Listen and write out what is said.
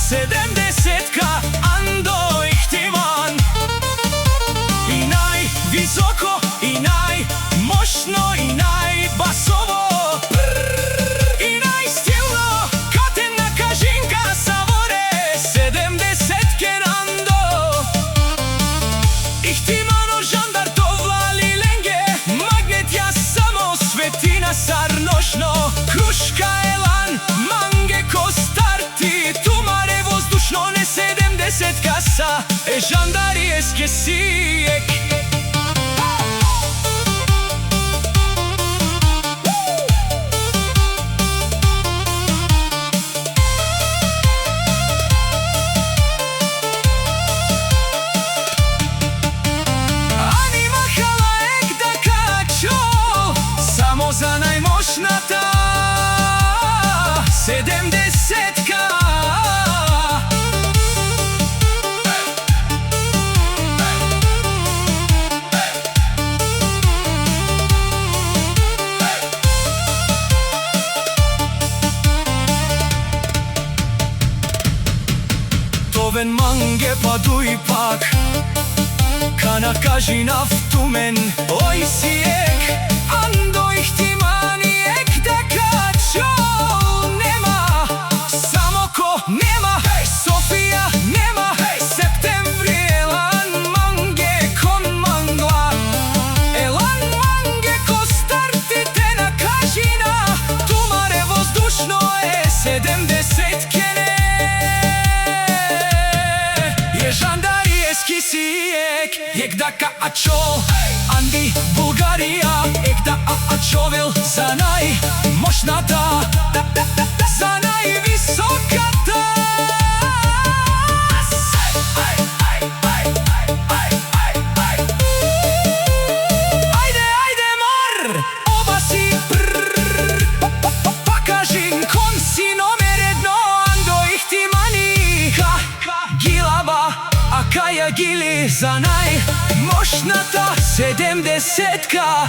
70-ка, Андо Ихтиман. И највисоко, и најмошно, и најбасово, и најстилно, катена кажинка саворе, 70-кен Андо Ихтимано, жандар товали ленге, магнет ја само светина сарношно, крушка елан, манге костарти, тумаре воздушно, не 70-ка са, жандари ескесиек. За најмошната 70-ка. Товен манге падуј пак, кана кажи нафтумен, ој сиек, Андо Ихтиман иек дека чол нема, само ко нема, Софија нема, септември елан манге кон мангла, елан манге ко стартите на кажина, тумаре воздушно е 70-кене, е жандари ескисиек, ек дека ачол, Анди Булгарија, ек да ачовил за најмошната, за највисоката. Ајде, ајде мар, оба си покажин кон си номер едно, Андо Ихтимани, гилава, каја гили за најмошната 70-ка.